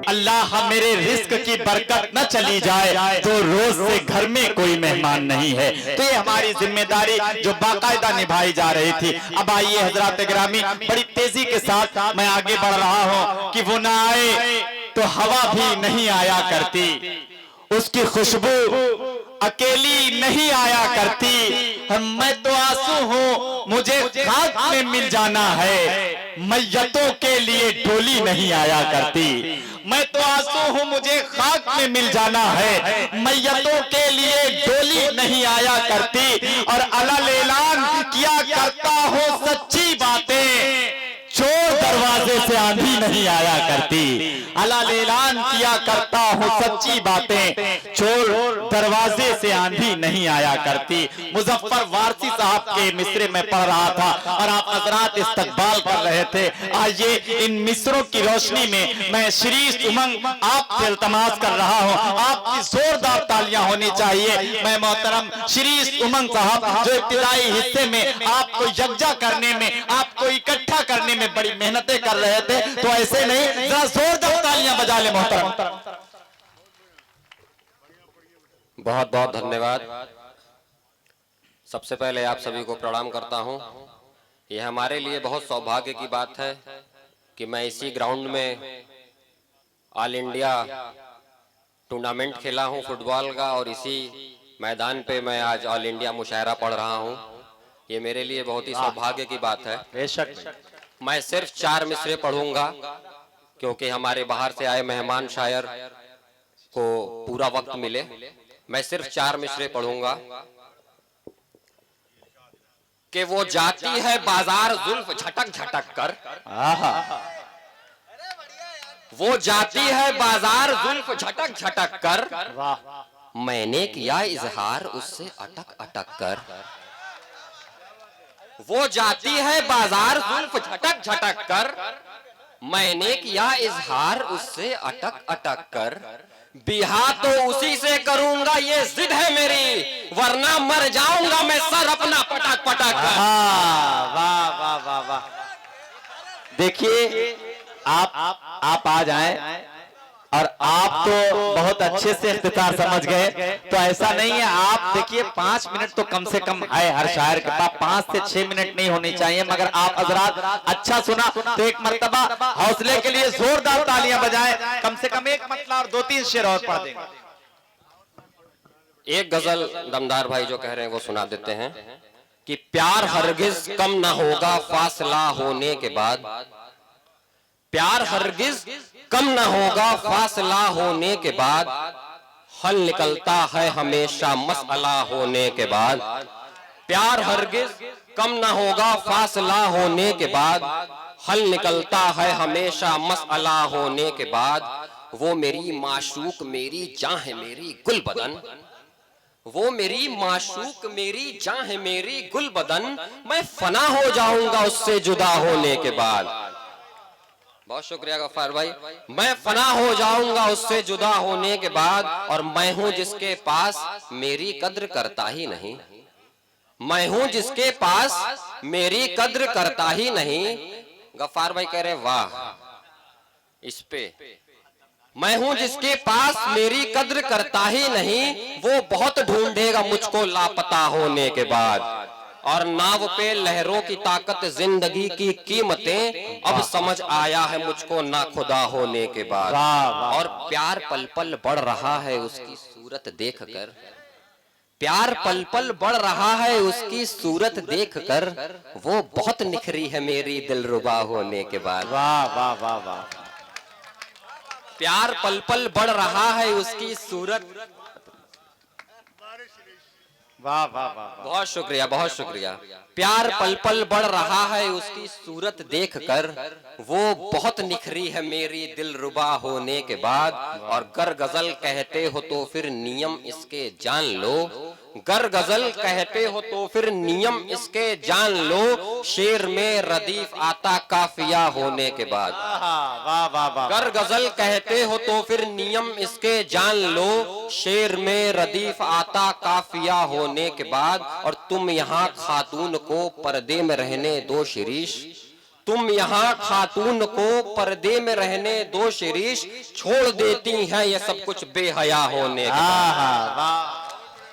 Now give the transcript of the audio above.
अल्लाह मेरे रिस्क की बरकत न चली जाए तो रोज से घर में कोई मेहमान नहीं है। तो ये हमारी जिम्मेदारी जो बाकायदा निभाई जा रही थी। अब आइए हजरात गिरामी, बड़ी तेजी के साथ मैं आगे बढ़ रहा हूँ कि वो ना आए तो हवा भी नहीं आया करती, उसकी खुशबू अकेली नहीं आया करती। मैं तो आंसू हूँ, मुझे खाक में मिल जाना है, मैयतों के लिए डोली नहीं आया करती। मैं तो आंसू हूँ, मुझे खाक में मिल जाना है, मैयतों के लिए डोली नहीं आया करती। और अलल ऐलान किया करता हूँ सच्ची बातें, चोर दरवाजे से आंधी नहीं आया करती। अलल ऐलान किया करता हूँ सच्ची बातें, चोर दरवाजे से आंधी नहीं आया करती। मुजफ्फर वारसी साहब के मिसरे में पढ़ रहा था और आप हजरात इस्तकबाल कर रहे थे। आइए इन मिसरों की रोशनी में मैं शीरीष उमंग आपसे इल्तमास कर रहा हूँ, आपकी जोरदार तालियां होनी चाहिए। मैं मोहतरम शीरीष उमंग साहब जो इब्तिदाई हिस्से में आपको यकजा करने में, आपको इकट्ठा करने में बड़ी मेहनतें कर रहे थे, तो ऐसे नहीं, जरा जोरदार तालियां बजा ले मोहतरम। बहुत बहुत धन्यवाद। सबसे पहले आप सभी को प्रणाम करता हूं। यह हमारे लिए बहुत सौभाग्य की बात है कि मैं इसी ग्राउंड में ऑल इंडिया टूर्नामेंट खेला हूं फुटबॉल का, और इसी मैदान पे मैं आज ऑल इंडिया मुशायरा पढ़ रहा हूं। ये मेरे लिए बहुत ही सौभाग्य की बात है। बेशक मैं सिर्फ 4 मिसरे पढ़ूंगा क्योंकि हमारे बाहर से आए मेहमान शायर को पूरा वक्त मिले। मैं सिर्फ 4 मिसरे पढ़ूंगा कि वो जाती है बाजार जुल्फ झटक झटक कर, वो जाती है बाजार जुल्फ झटक झटक कर, मैंने किया इजहार उससे अटक अटक कर। वो जाती है बाजार जुल्फ झटक झटक कर, मैंने किया इजहार उससे अटक अटक कर। बिहा तो उसी से करूंगा ये जिद है मेरी, वरना मर जाऊंगा मैं सर अपना पटक पटक कर। वाह वाह वाह वाह। देखिए आप आ जाएं, और आप तो बहुत अच्छे से इख्तितार समझ गए, तो ऐसा नहीं है। आप देखिए 5 मिनट तो कम से कम है हर शायर के पास, 5 से 6 मिनट नहीं होनी चाहिए। मगर आप हजरात अच्छा सुना तो एक मर्तबा हौसले के लिए जोरदार तालियां बजाएं। कम से कम एक मतला और 2-3 शेर और पढ़ देंगे। एक गजल दमदार भाई जो कह रहे हैं वो सुना देते हैं कि प्यार हरगिज कम ना होगा फासला होने के बाद, प्यार हरगिज कम ना होगा फासला होने के बाद, हल निकलता है हमेशा मसला होने के बाद। प्यार हरगिज कम ना होगा फासला होने के बाद, हल निकलता है हमेशा मसला होने के बाद। वो मेरी माशूक मेरी जान है मेरी गुल बदन, वो मेरी माशूक मेरी जान है मेरी गुल बदन, मैं फना हो जाऊंगा उससे जुदा होने के बाद। बहुत शुक्रिया गफ्फार भाई। मैं फना हो जाऊंगा उससे जुदा होने के बाद, और मैं हूं जिसके पास मेरी कद्र करता ही नहीं, मैं हूं जिसके पास मेरी कद्र करता ही नहीं। गफ्फार भाई कह रहे वाह इस पे, मैं हूं जिसके पास मेरी कद्र करता ही नहीं, वो बहुत ढूंढेगा मुझको लापता होने के बाद। और नाव पे लहरों की ताकत जिंदगी की कीमतें अब समझ आया है मुझको ना खुदा होने के बाद। और प्यार पल पल बढ़ रहा है उसकी सूरत देखकर, प्यार पल पल बढ़ रहा है उसकी सूरत देखकर, वो बहुत निखरी है मेरी दिलरुबा होने के बाद। वाह वाह वाह वाह। प्यार पल पल बढ़ रहा है उसकी सूरत, वाह वाह वाह। बहुत शुक्रिया बहुत शुक्रिया। प्यार पल पल बढ़ रहा है उसकी सूरत देखकर, वो बहुत निखरी है मेरी दिलरुबा होने के बाद। और गर गजल कहते हो तो फिर नियम इसके जान लो, गर गजल कहते हो तो फिर नियम इसके जान लो, शेर में रदीफ आता काफिया होने के बाद। वाह वाह वाह। गर गजल कहते हो तो फिर नियम इसके जान लो, शेर में रदीफ आता काफिया होने के बाद। और तुम यहाँ खातून को पर्दे में रहने दो शिरीष, तुम यहाँ खातून को पर्दे में रहने दो शिरीष, छोड़ देती हैं ये सब कुछ बेहया होने के बाद। वाह वाह।